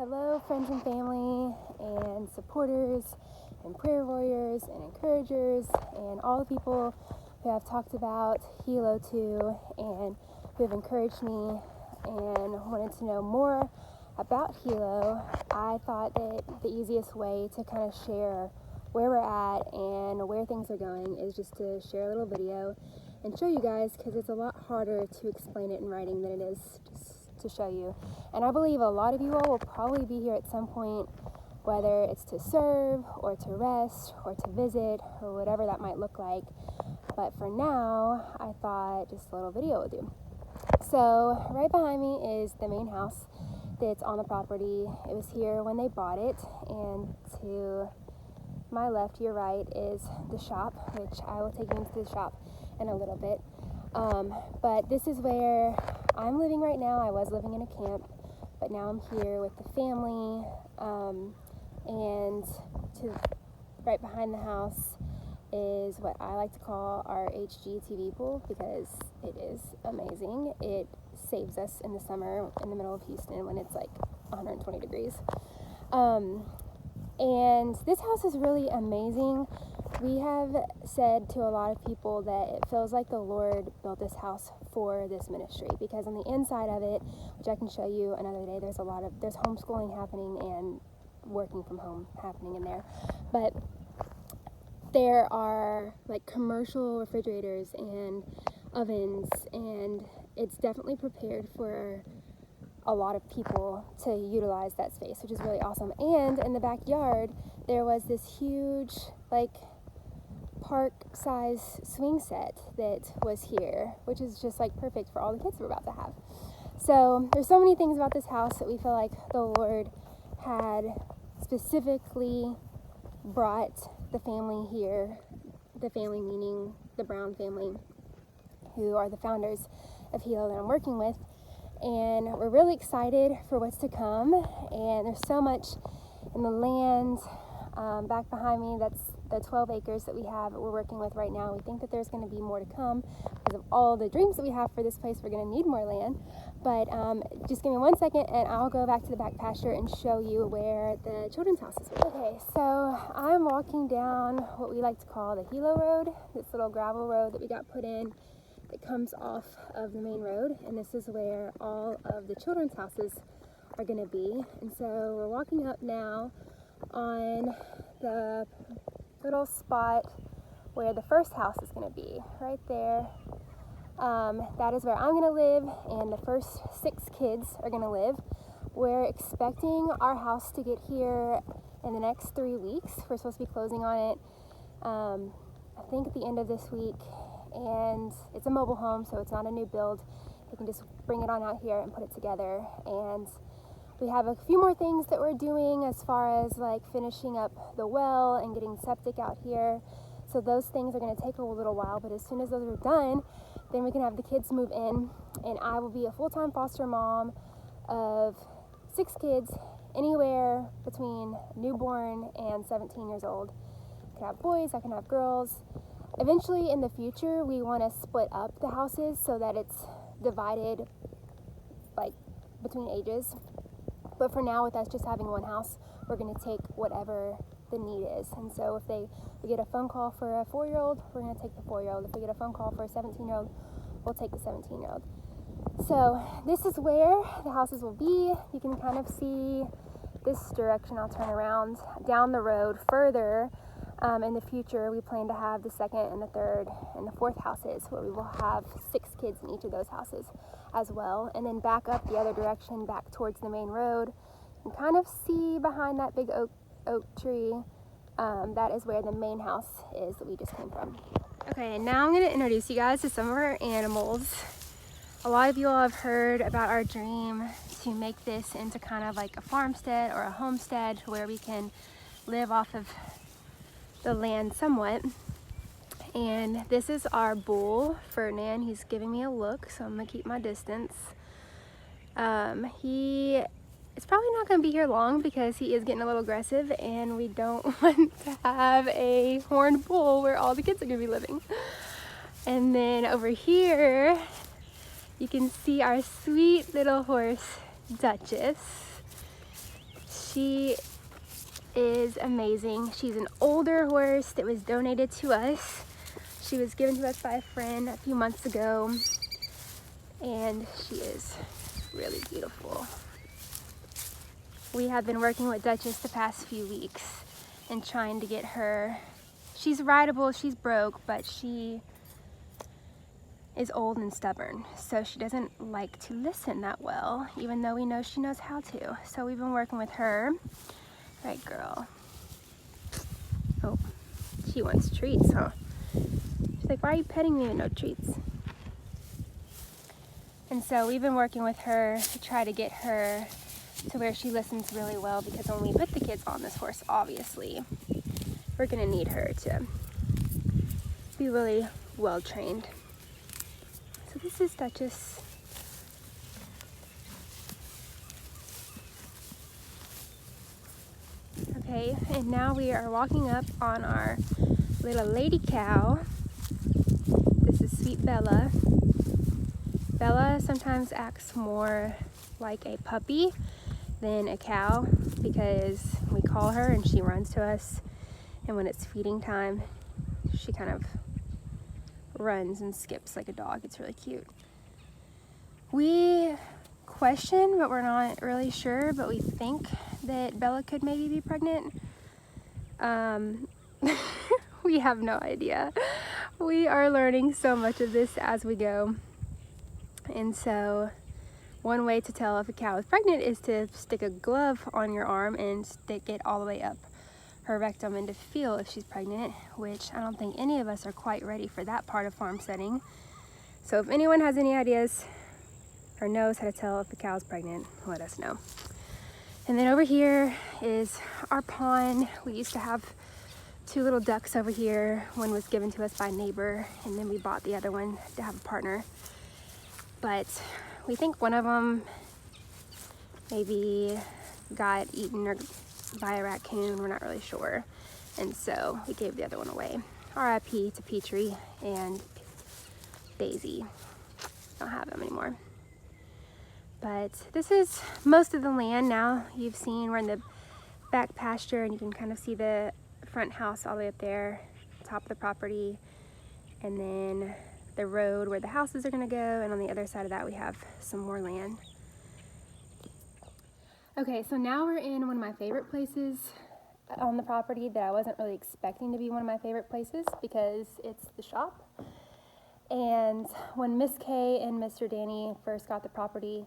Hello, friends and family, and supporters, and prayer warriors, and encouragers, and all the people who have talked about Hilo to, and who have encouraged me and wanted to know more about Hilo. I thought that the easiest way to kind of share where we're at and where things are going is just to share a little video and show you guys, because it's a lot harder to explain it in writing than it is just to show you. And I believe a lot of you all will probably be here at some point, whether it's to serve or to rest or to visit or whatever that might look like. But for now, I thought just a little video with you. So right behind me is the main house that's on the property. It was here when they bought it, and to my left, your right, is the shop, which I will take you into the shop in a little bit. But this is where I'm living right now. I was living in a camp, but now I'm here with the family. And to right behind the house is what I like to call our HGTV pool, because it is amazing. It saves us in the summer in the middle of Houston when it's like 120 degrees. And this house is really amazing. We have said to a lot of people that it feels like the Lord built this house for this ministry, because on the inside of it, which I can show you another day, there's homeschooling happening and working from home happening in there. But there are like commercial refrigerators and ovens, and it's definitely prepared for a lot of people to utilize that space, which is really awesome. And in the backyard, there was this huge, like, park size swing set that was here, which is just like perfect for all the kids we're about to have. So there's so many things about this house that we feel like the Lord had specifically brought the family here, the family meaning the Brown family, who are the founders of Hilo that I'm working with. And we're really excited for what's to come. And there's so much in the land back behind me. That's the 12 acres that we have that we're working with right now. We think that there's going to be more to come because of all the dreams that we have for this place. We're going to need more land. But just give me 1 second and I'll go back to the back pasture and show you where the children's house is. Okay, so I'm walking down what we like to call the Hilo Road, this little gravel road that we got put in. It comes off of the main road, and this is where all of the children's houses are going to be. And so we're walking up now on the little spot where the first house is going to be, right there. That is where I'm going to live, and the first 6 kids are going to live. We're expecting our house to get here in the next 3 weeks. We're supposed to be closing on it, I think at the end of this week. And it's a mobile home, so it's not a new build. You can just bring it on out here and put it together. And we have a few more things that we're doing as far as like finishing up the well and getting septic out here. So those things are going to take a little while, but as soon as those are done, then we can have the kids move in, and I will be a full-time foster mom of 6 kids, anywhere between newborn and 17 years old. I can have boys, I can have girls. Eventually in the future, we want to split up the houses so that it's divided like between ages. But for now, with us just having one house, we're going to take whatever the need is. And so if we get a phone call for a 4-year-old, we're going to take the 4-year-old. If we get a phone call for a 17-year-old, we'll take the 17-year-old. So this is where the houses will be. You can kind of see this direction. I'll turn around down the road further. In the future, we plan to have the 2nd and the 3rd and the 4th houses, where we will have 6 kids in each of those houses as well. And then back up the other direction, back towards the main road. You can kind of see behind that big oak tree, that is where the main house is that we just came from. Okay, and now I'm going to introduce you guys to some of our animals. A lot of you all have heard about our dream to make this into kind of like a farmstead or a homestead where we can live off of the land somewhat. And this is our bull, Ferdinand. He's giving me a look, so I'm gonna keep my distance. He is probably not gonna be here long because he is getting a little aggressive, and we don't want to have a horned bull where all the kids are gonna be living. And then over here, you can see our sweet little horse, Duchess. She is amazing. She's an older horse that was donated to us. She was given to us by a friend a few months ago, and she is really beautiful. We have been working with Duchess the past few weeks and trying to get her. She's rideable, she's broke, but she is old and stubborn, so she doesn't like to listen that well, even though we know she knows how to. So we've been working with her. Right, girl? Oh, she wants treats, huh? She's like, why are you petting me with no treats? And so we've been working with her to try to get her to where she listens really well, because when we put the kids on this horse, obviously, we're gonna need her to be really well trained. So this is Duchess. Okay, and now we are walking up on our little lady cow. This is sweet Bella. Bella sometimes acts more like a puppy than a cow, because we call her and she runs to us, and when it's feeding time, she kind of runs and skips like a dog. It's really cute. We question, but we're not really sure, but we think that Bella could maybe be pregnant. We have no idea. We are learning so much of this as we go. And so one way to tell if a cow is pregnant is to stick a glove on your arm and stick it all the way up her rectum and to feel if she's pregnant, which I don't think any of us are quite ready for that part of farm setting. So if anyone has any ideas or knows how to tell if a cow is pregnant, let us know. And then over here is our pond. We used to have 2 little ducks over here. One was given to us by a neighbor, and then we bought the other one to have a partner. But we think one of them maybe got eaten or by a raccoon. We're not really sure. And so we gave the other one away. RIP to Petrie and Daisy. Don't have them anymore. But this is most of the land now. You've seen we're in the back pasture, and you can kind of see the front house all the way up there, top of the property, and then the road where the houses are gonna go, and on the other side of that we have some more land. Okay, so now we're in one of my favorite places on the property that I wasn't really expecting to be one of my favorite places, because it's the shop. And when Miss Kay and Mr. Danny first got the property,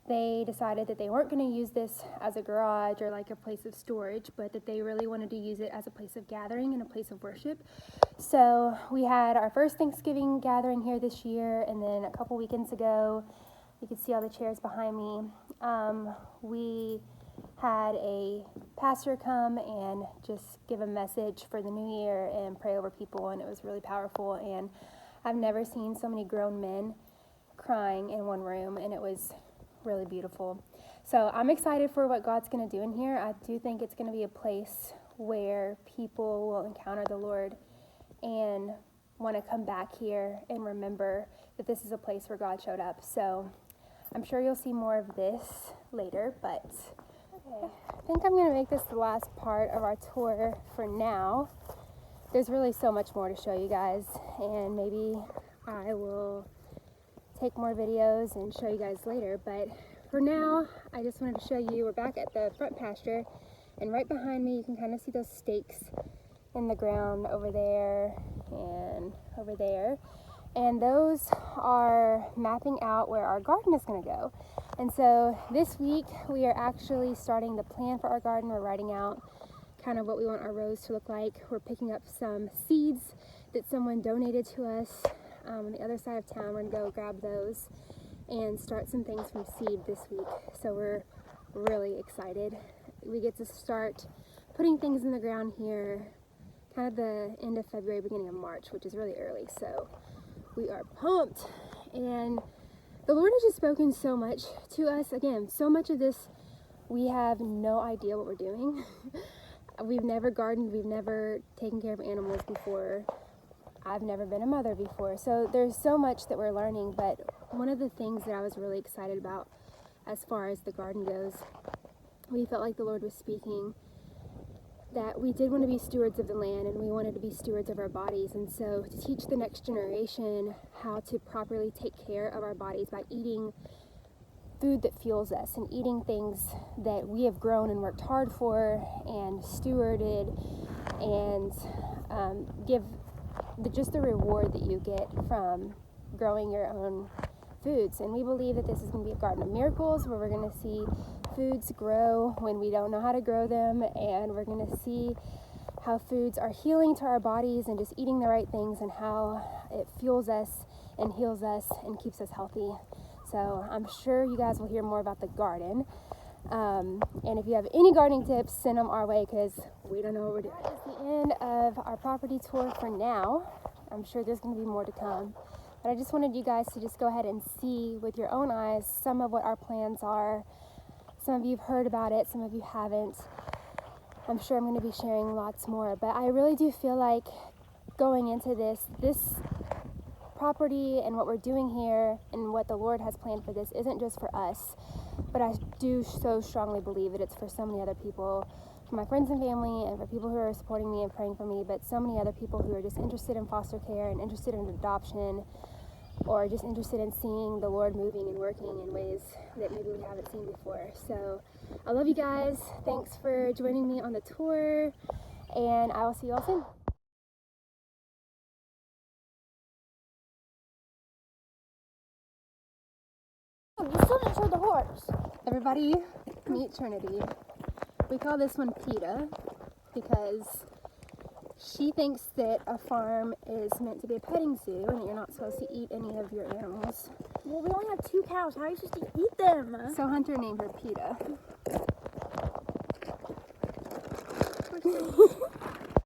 they decided that they weren't going to use this as a garage or like a place of storage, but that they really wanted to use it as a place of gathering and a place of worship. So we had our first Thanksgiving gathering here this year, and then a couple weekends ago, you can see all the chairs behind me, we had a pastor come and just give a message for the new year and pray over people, and it was really powerful. And I've never seen so many grown men crying in one room, and it was really beautiful. So I'm excited for what God's going to do in here. I do think it's going to be a place where people will encounter the Lord and want to come back here and remember that this is a place where God showed up. So I'm sure you'll see more of this later, but okay. I think I'm going to make this the last part of our tour for now. There's really so much more to show you guys, and maybe I will take more videos and show you guys later, but for now I just wanted to show you we're back at the front pasture, and right behind me you can kind of see those stakes in the ground over there and over there, and those are mapping out where our garden is going to go. And so this week we are actually starting the plan for our garden. We're writing out kind of what we want our rows to look like. We're picking up some seeds that someone donated to us on the other side of town. We're gonna go grab those and start some things from seed this week. So we're really excited. We get to start putting things in the ground here kind of the end of February, beginning of March, which is really early. So we are pumped, and the Lord has just spoken so much to us. Again, so much of this we have no idea what we're doing. We've never gardened, we've never taken care of animals before. I've never been a mother before, so there's so much that we're learning. But one of the things that I was really excited about as far as the garden goes we felt like the Lord was speaking that we did want to be stewards of the land, and we wanted to be stewards of our bodies. And so to teach the next generation how to properly take care of our bodies by eating food that fuels us and eating things that we have grown and worked hard for and stewarded, and give just the reward that you get from growing your own foods. And we believe that this is going to be a garden of miracles, where we're going to see foods grow when we don't know how to grow them, and we're going to see how foods are healing to our bodies and just eating the right things, and how it fuels us and heals us and keeps us healthy. So I'm sure you guys will hear more about the garden. And if you have any gardening tips, send them our way, because we don't know what we're doing. That's the end of our property tour for now. I'm sure there's going to be more to come. But I just wanted you guys to just go ahead and see with your own eyes some of what our plans are. Some of you have heard about it, some of you haven't. I'm sure I'm going to be sharing lots more. But I really do feel like going into this property and what we're doing here and what the Lord has planned for this isn't just for us, but I do so strongly believe that it's for so many other people, for my friends and family, and for people who are supporting me and praying for me, but so many other people who are just interested in foster care and interested in adoption, or just interested in seeing the Lord moving and working in ways that maybe we haven't seen before. So I love you guys. Thanks for joining me on the tour, and I will see you all soon. You still didn't show the horse. Everybody, meet Trinity. We call this one PETA because she thinks that a farm is meant to be a petting zoo and that you're not supposed to eat any of your animals. Well, we only have 2 cows. How are you supposed to eat them? So Hunter named her PETA.